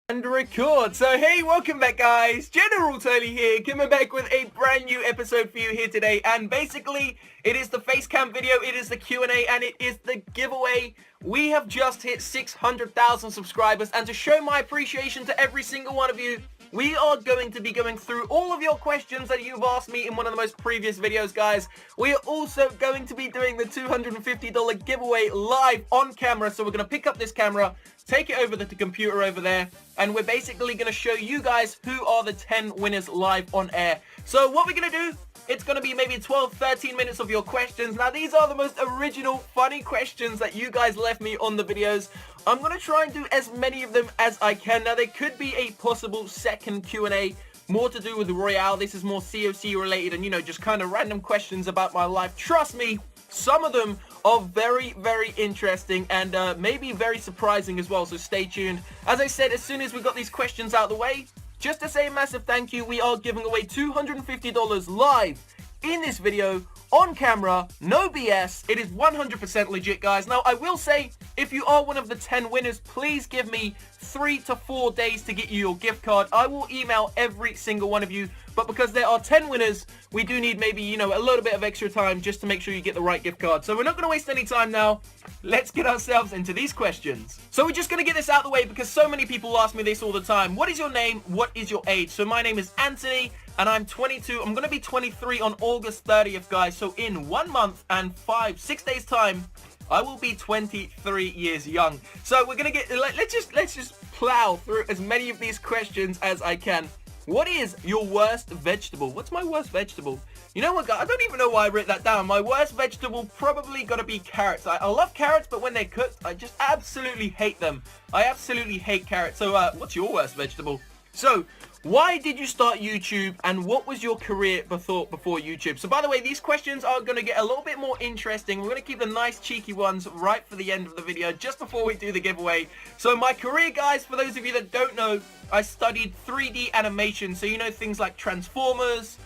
And record. So hey, welcome back guys, General Tony here, coming back with a brand new episode for you here today. And basically, it is the face cam video, it is the Q&A, and it is the giveaway. We have just hit 600,000 subscribers, and to show my appreciation to every single one of you, we are going to be going through all of your questions that you've asked me in one of the most previous videos, guys. We are also going to be doing the $250 giveaway live on camera. So we're going to pick up this camera, take it over to the computer over there, and we're basically going to show you guys who are the 10 winners live on air. So what we're going to do, it's going to be maybe 12-13 minutes of your questions. Now, these are the most original, funny questions that you guys left me on the videos. I'm going to try and do as many of them as I can. Now, there could be a possible second Q&A, more to do with Royale. This is more COC related and, you know, just kind of random questions about my life. Trust me, some of them are very, very interesting and maybe very surprising as well, so stay tuned. As I said, as soon as we got these questions out of the way, just to say a massive thank you, we are giving away $250 live in this video, on camera, no BS. It is 100% legit, guys. Now, I will say, if you are one of the 10 winners, please give me 3 to 4 days to get you your gift card. I will email every single one of you, but because there are 10 winners, we do need maybe, you know, a little bit of extra time just to make sure you get the right gift card. So we're not going to waste any time now. Let's get ourselves into these questions. So we're just going to get this out of the way because so many people ask me this all the time. What is your name? What is your age? So my name is Anthony and I'm 22. I'm going to be 23 on August 30th, guys. So in 1 month and 6 days time, I will be 23 years young. So we're going to get, let's just plow through as many of these questions as I can. What is your worst vegetable? What's my worst vegetable? You know what, guys? I don't even know why I wrote that down. My worst vegetable probably got to be carrots. I love carrots, but when they're cooked, I just absolutely hate them. I absolutely hate carrots. So what's your worst vegetable? So, why did you start YouTube and what was your career before YouTube? So by the way, these questions are going to get a little bit more interesting. We're going to keep the nice cheeky ones right for the end of the video, just before we do the giveaway. So my career, guys, for those of you that don't know, I studied 3D animation. So you know things like Transformers,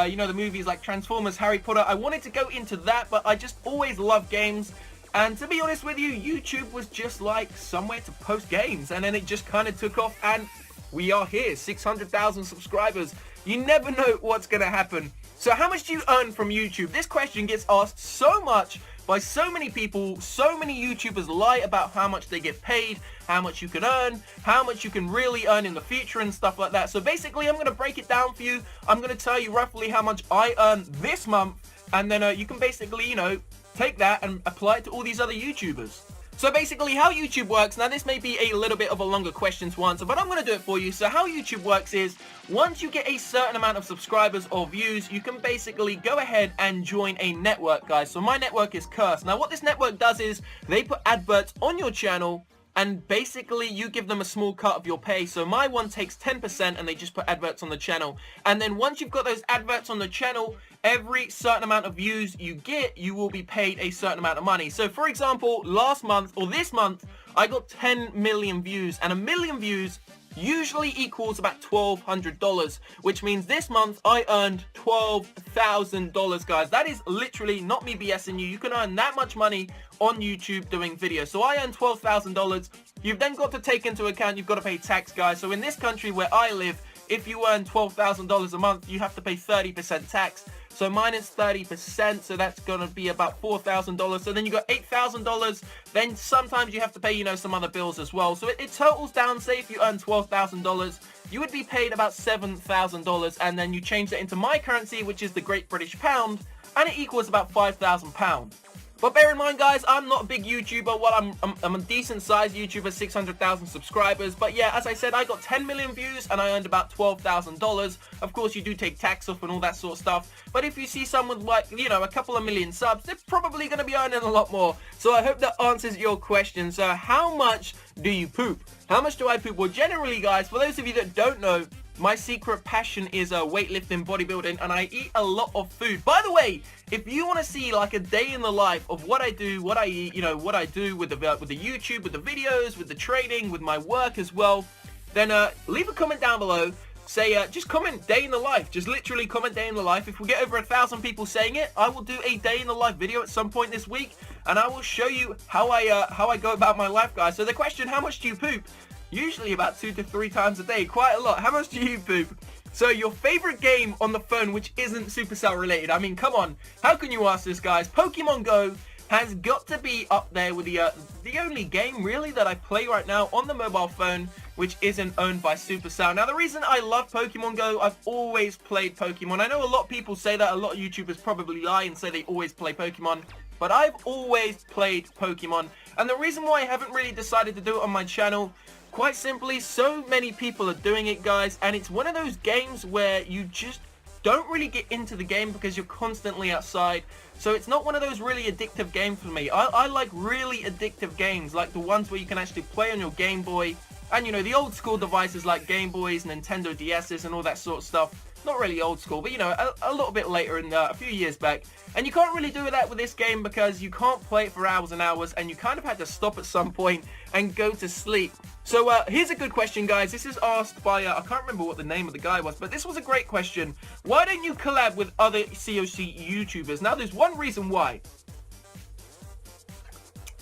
you know the movies like Transformers, Harry Potter. I wanted to go into that, but I just always loved games. And to be honest with you, YouTube was just like somewhere to post games. And then it just kind of took off and we are here, 600,000 subscribers. You never know what's going to happen. So how much do you earn from YouTube? This question gets asked so much by so many people. So many YouTubers lie about how much they get paid, how much you can earn, how much you can really earn in the future and stuff like that. So basically, I'm going to break it down for you. I'm going to tell you roughly how much I earn this month. And then you can basically, you know, take that and apply it to all these other YouTubers. So basically how YouTube works, now this may be a little bit of a longer question to answer, but I'm going to do it for you. So how YouTube works is, once you get a certain amount of subscribers or views, you can basically go ahead and join a network, guys. So my network is Curse. Now what this network does is, they put adverts on your channel, and basically you give them a small cut of your pay. So my one takes 10% and they just put adverts on the channel. And then once you've got those adverts on the channel, every certain amount of views you get, you will be paid a certain amount of money. So for example, last month or this month, I got 10 million views, and 1 million views usually equals about $1,200, which means this month I earned $12,000, guys. That is literally not me BSing you. You can earn that much money on YouTube doing videos. So I earned $12,000. You've then got to take into account, you've got to pay tax, guys. So in this country where I live, if you earn $12,000 a month, you have to pay 30% tax. So minus 30%, so that's going to be about $4,000. So then you got $8,000. Then sometimes you have to pay, you know, some other bills as well. So it totals down, say if you earn $12,000, you would be paid about $7,000. And then you change that into my currency, which is the Great British Pound, and it equals about £5,000. But bear in mind, guys, I'm not a big YouTuber. Well, I'm a decent sized YouTuber, 600,000 subscribers. But yeah, as I said, I got 10 million views and I earned about $12,000. Of course, you do take tax off and all that sort of stuff. But if you see someone like, you know, a couple of million subs, they're probably going to be earning a lot more. So I hope that answers your question. So how much do you poop? How much do I poop? Well, generally, guys, for those of you that don't know, my secret passion is weightlifting, bodybuilding, and I eat a lot of food. By the way, if you want to see like a day in the life of what I do, what I eat, you know, what I do with the YouTube, with the videos, with the training, with my work as well, then leave a comment down below. Say, just comment day in the life. Just literally comment day in the life. If we get over 1,000 people saying it, I will do a day in the life video at some point this week, and I will show you how I go about my life, guys. So the question, how much do you poop? Usually about 2 to 3 times a day. Quite a lot. How much do you poop? So your favorite game on the phone which isn't Supercell related. I mean, come on. How can you ask this, guys? Pokemon Go has got to be up there with the only game really that I play right now on the mobile phone which isn't owned by Supercell. Now the reason I love Pokemon Go, I've always played Pokemon. I know a lot of people say that, a lot of YouTubers probably lie and say they always play Pokemon, but I've always played Pokemon. And the reason why I haven't really decided to do it on my channel, quite simply, so many people are doing it, guys, and it's one of those games where you just don't really get into the game because you're constantly outside. So it's not one of those really addictive games for me. I like really addictive games, like the ones where you can actually play on your Game Boy, and you know, the old school devices like Game Boys, Nintendo DS's and all that sort of stuff. Not really old school, but you know, a little bit later in a few years back. And you can't really do that with this game because you can't play it for hours and hours, and you kind of had to stop at some point and go to sleep. So here's a good question, guys. This is asked by, I can't remember what the name of the guy was, but this was a great question. Why don't you collab with other COC YouTubers? Now, there's one reason why.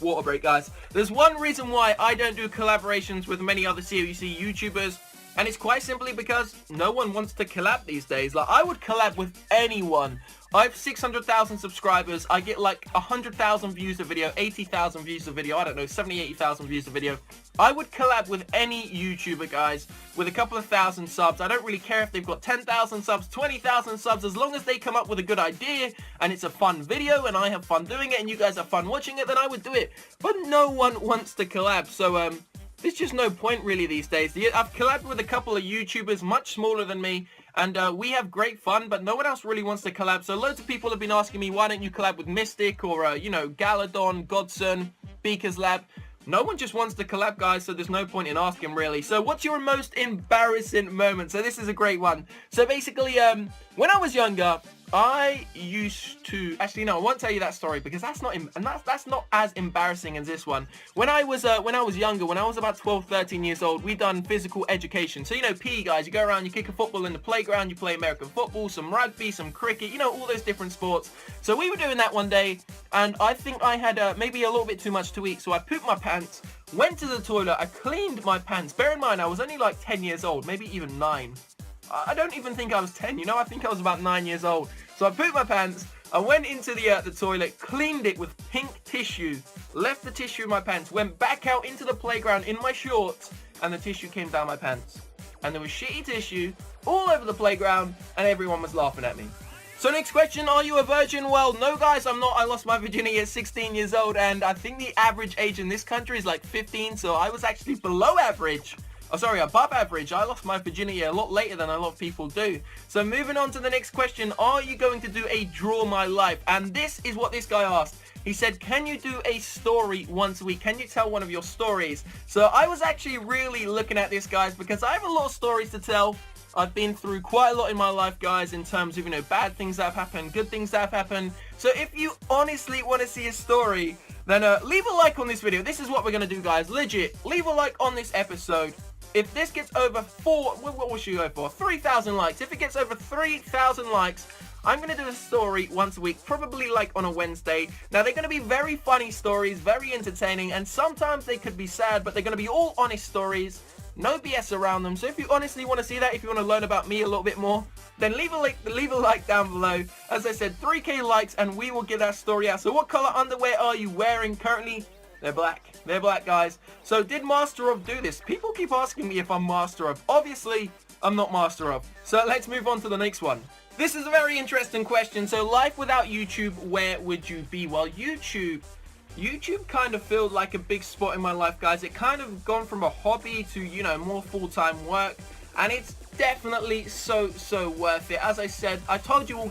Water break, guys. There's one reason why I don't do collaborations with many other COC YouTubers. And it's quite simply because no one wants to collab these days. Like, I would collab with anyone. I have 600,000 subscribers. I get like 100,000 views a video, 80,000 views a video. I don't know, 70, 80,000 views a video. I would collab with any YouTuber, guys, with a couple of thousand subs. I don't really care if they've got 10,000 subs, 20,000 subs. As long as they come up with a good idea and it's a fun video and I have fun doing it and you guys have fun watching it, then I would do it. But no one wants to collab. So, there's just no point really these days. I've collabed with a couple of YouTubers much smaller than me, and we have great fun, but no one else really wants to collab. So loads of people have been asking me, why don't you collab with Mystic or, you know, Galadon, Godson, Beaker's Lab? No one just wants to collab, guys, so there's no point in asking, really. So what's your most embarrassing moment? So this is a great one. So basically, when I was younger, I used to... Actually, no, I won't tell you that story because that's not as embarrassing as this one. When I was younger, when I was about 12, 13 years old, we done physical education. So, you know, PE, guys, you go around, you kick a football in the playground, you play American football, some rugby, some cricket, you know, all those different sports. So we were doing that one day, and I think I had maybe a little bit too much to eat, so I pooped my pants, went to the toilet, I cleaned my pants. Bear in mind, I was only like 10 years old, maybe even 9. I don't even think I was 10, you know, I think I was about 9 years old. So I pooped my pants, I went into the toilet, cleaned it with pink tissue, left the tissue in my pants, went back out into the playground in my shorts, and the tissue came down my pants. And there was shitty tissue all over the playground, and everyone was laughing at me. So next question, are you a virgin? Well, no guys, I'm not. I lost my virginity at 16 years old, and I think the average age in this country is like 15, so I was actually below average. Oh, sorry, above average. I lost my virginity a lot later than a lot of people do. So moving on to the next question, are you going to do a Draw My Life? And this is what this guy asked. He said, can you do a story once a week? Can you tell one of your stories? So I was actually really looking at this, guys, because I have a lot of stories to tell. I've been through quite a lot in my life, guys, in terms of, you know, bad things that have happened, good things that have happened. So if you honestly want to see a story, then leave a like on this video. This is what we're going to do, guys. Legit, leave a like on this episode. If this gets over what should you go for? 3,000 likes. If it gets over 3,000 likes, I'm going to do a story once a week, probably like on a Wednesday. Now, they're going to be very funny stories, very entertaining, and sometimes they could be sad, but they're going to be all honest stories. No BS around them. So if you honestly want to see that, if you want to learn about me a little bit more, then leave a like down below. As I said, 3K likes and we will get that story out. So what color underwear are you wearing currently? They're black. They're black, guys. So did Master of do this? People keep asking me if I'm Master of. Obviously, I'm not Master of. So let's move on to the next one. This is a very interesting question. So life without YouTube, where would you be? Well, YouTube kind of felt like a big spot in my life, guys. It kind of gone from a hobby to, you know, more full-time work, and it's definitely so worth it. As I said, I told you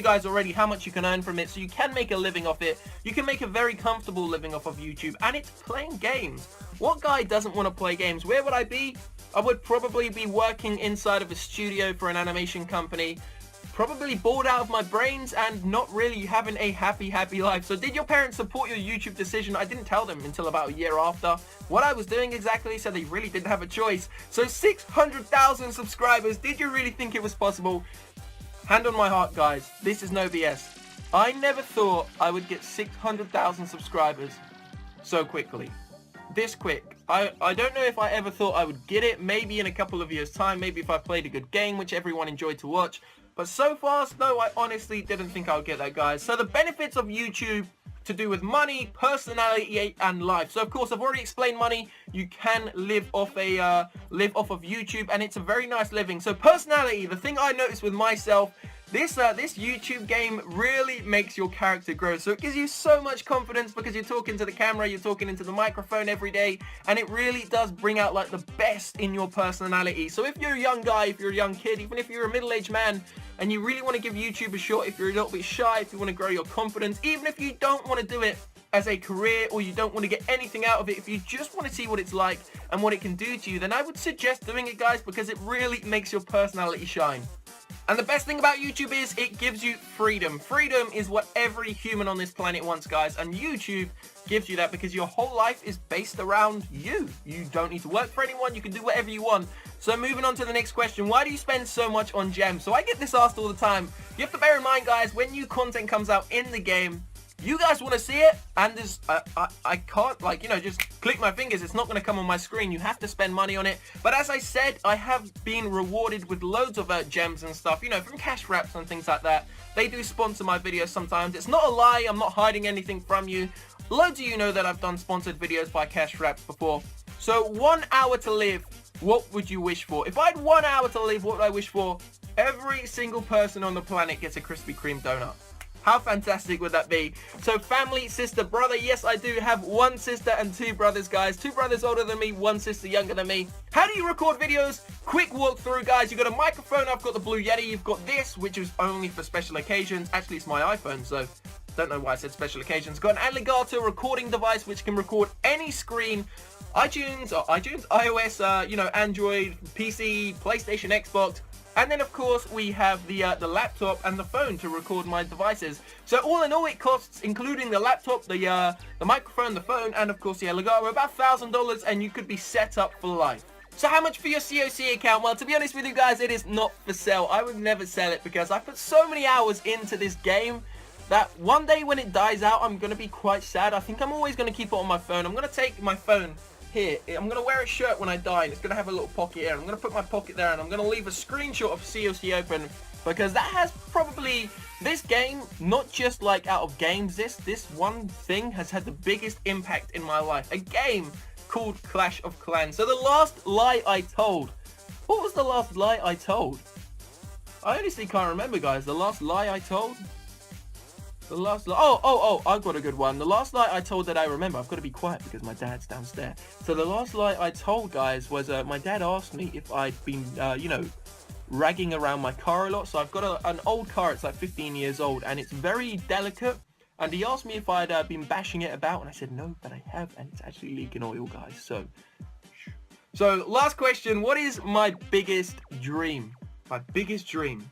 guys already how much you can earn from it, so you can make a living off it. You can make a very comfortable living off of YouTube, and it's playing games. What guy doesn't want to play games? Where would I be? I would probably be working inside of a studio for an animation company, probably bored out of my brains and not really having a happy life. So did your parents support your YouTube decision? I didn't tell them until about a year after what I was doing exactly, so they really didn't have a choice. So 600,000 subscribers, did you really think it was possible? Hand on my heart, guys, this is no BS. I never thought I would get 600,000 subscribers so quickly. this quick. I don't know if I ever thought I would get it. Maybe in a couple of years time, maybe if I played a good game, which everyone enjoyed to watch. But so fast, no, I honestly didn't think I would get that, guys. So the benefits of YouTube to do with money, personality, and life. So of course, I've already explained money. You can live off of YouTube, and it's a very nice living. So personality, the thing I noticed with myself, this YouTube game really makes your character grow. So it gives you so much confidence because you're talking to the camera, you're talking into the microphone every day, and it really does bring out like the best in your personality. So if you're a young guy, if you're a young kid, even if you're a middle-aged man, and you really want to give YouTube a shot, if you're a little bit shy, if you want to grow your confidence, even if you don't want to do it as a career or you don't want to get anything out of it, if you just want to see what it's like and what it can do to you, then I would suggest doing it, guys, because it really makes your personality shine. And the best thing about YouTube is it gives you freedom. Freedom is what every human on this planet wants, guys, and YouTube gives you that because your whole life is based around you. You don't need to work for anyone. You can do whatever you want. So moving on to the next question, why do you spend so much on gems? So I get this asked all the time. You have to bear in mind, guys, when new content comes out in the game, you guys want to see it, and there's I can't, like, you know, just click my fingers. It's not going to come on my screen. You have to spend money on it. But as I said, I have been rewarded with loads of gems and stuff, you know, from cash wraps and things like that. They do sponsor my videos sometimes. It's not a lie. I'm not hiding anything from you. Loads of you know that I've done sponsored videos by cash wraps before. So 1 hour to live, what would you wish for? If I had 1 hour to live, what would I wish for? Every single person on the planet gets a Krispy Kreme donut. How fantastic would that be? So family, sister, brother. Yes, I do have one sister and two brothers, guys. Two brothers older than me, one sister younger than me. How do you record videos? Quick walkthrough, guys. You've got a microphone. I've got the Blue Yeti. You've got this, which is only for special occasions. Actually, it's my iPhone, so don't know why I said special occasions. Got an alligator recording device, which can record any screen. iTunes, iOS, you know, Android, PC, PlayStation, Xbox. And then, of course, we have the laptop and the phone to record my devices. So all in all, it costs, including the laptop, the microphone, the phone, and of course the Elgato, about $1,000, and you could be set up for life. So how much for your COC account? Well, to be honest with you guys, it is not for sale. I would never sell it because I put so many hours into this game that one day when it dies out, I'm going to be quite sad. I think I'm always going to keep it on my phone. I'm going to take my phone here. I'm going to wear a shirt when I die, and it's going to have a little pocket here. I'm going to put my pocket there, and I'm going to leave a screenshot of COC open because that has probably, this game, not just like out of games, this one thing has had the biggest impact in my life. A game called Clash of Clans. So the last lie I told. What was the last lie I told? I honestly can't remember, guys. The last lie I told? The last lie. Oh, I've got a good one. The last lie I told that I remember. I've got to be quiet because my dad's downstairs. So the last lie I told, guys, was my dad asked me if I'd been, you know, ragging around my car a lot. So I've got an old car. It's like 15 years old, and it's very delicate. And he asked me if I'd been bashing it about, and I said no, but I have, and it's actually leaking oil, guys. So last question. What is my biggest dream? My biggest dream.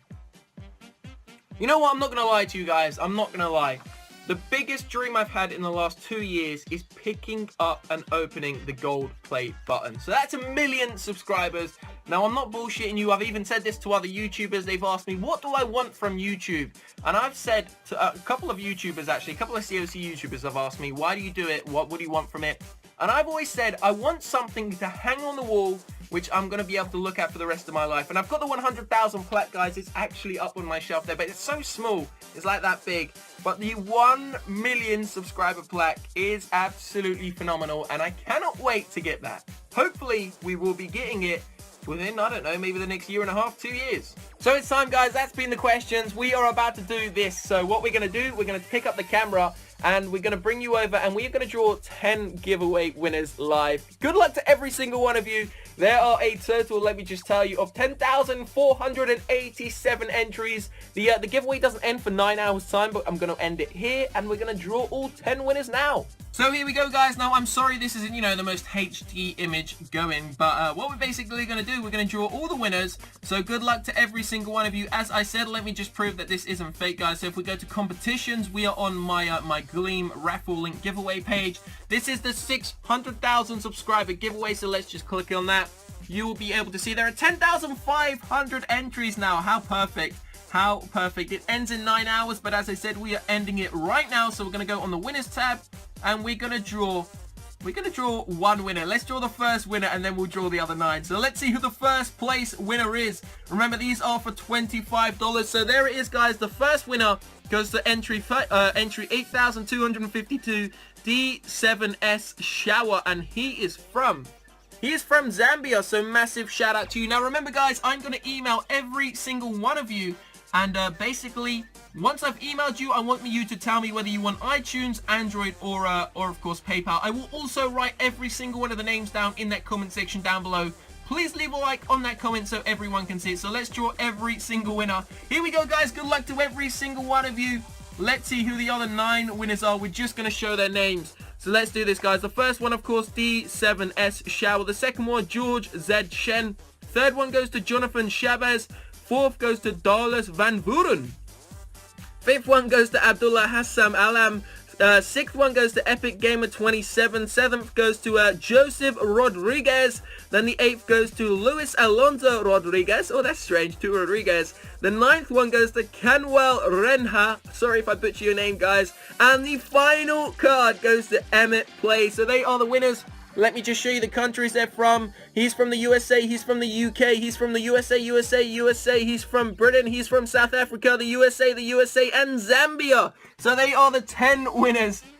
You know what? I'm not going to lie to you guys. I'm not going to lie. The biggest dream I've had in the last 2 years is picking up and opening the gold play button. So that's 1 million subscribers. Now, I'm not bullshitting you. I've even said this to other YouTubers. They've asked me, what do I want from YouTube? And I've said to a couple of YouTubers, actually, a couple of COC YouTubers have asked me, why do you do it? What do you want from it? And I've always said, I want something to hang on the wall, which I'm going to be able to look at for the rest of my life. And I've got the 100,000 plaque, guys. It's actually up on my shelf there, but it's so small. It's like that big. But the 1 million subscriber plaque is absolutely phenomenal, and I cannot wait to get that. Hopefully, we will be getting it within, I don't know, maybe the next 1.5 to 2 years. So it's time, guys. That's been the questions. We are about to do this. So what we're going to do, we're going to pick up the camera and we're going to bring you over and we're going to draw 10 giveaway winners live. Good luck to every single one of you. There are a total, let me just tell you, of 10,487 entries. The giveaway doesn't end for 9 hours time, but I'm going to end it here and we're going to draw all 10 winners now. So here we go, guys. Now, I'm sorry this isn't, you know, the most HD image going, but what we're basically going to do, we're going to draw all the winners. So good luck to every single one of you. As I said, let me just prove that this isn't fake, guys. So if we go to competitions, we are on my my Gleam raffle link giveaway page. This is the 600,000 subscriber giveaway, so let's just click on that. You will be able to see there are 10,500 entries now. How perfect. How perfect. It ends in 9 hours, but as I said, we are ending it right now. So we're going to go on the winners tab and we're going to draw we're going to draw one winner. Let's draw the first winner and then we'll draw the other 9. So let's see who the first place winner is. Remember, these are for $25. So there it is, guys. The first winner goes to entry 8252 D7S Shower, and he is from Zambia. So massive shout out to you. Now remember, guys, I'm going to email every single one of you, and basically once I've emailed you, I want you to tell me whether you want iTunes, Android, or of course PayPal. I will also write every single one of the names down in that comment section down below. Please leave a like on that comment so everyone can see it. So let's draw every single winner. Here we go, guys. Good luck to every single one of you. Let's see who the other 9 winners are. We're just going to show their names. So let's do this, guys. The first one, of course, D7S Shower. The second one, George Z Shen. Third one goes to Jonathan Chavez. Fourth goes to Darlis Van Vuren. Fifth one goes to Abdullah Hassam Alam. Sixth one goes to Epic Gamer 27. Seventh goes to Joseph Rodriguez. Then the 8th goes to Luis Alonso Rodriguez. Oh, that's strange, 2 Rodriguez. The 9th one goes to Canwell Renha. Sorry if I butcher your name, guys. And the final card goes to Emmett Play. So they are the winners. Let me just show you the countries they're from. He's from the USA, he's from the UK, he's from the USA, he's from Britain, he's from South Africa, the USA, and Zambia. So they are the 10 winners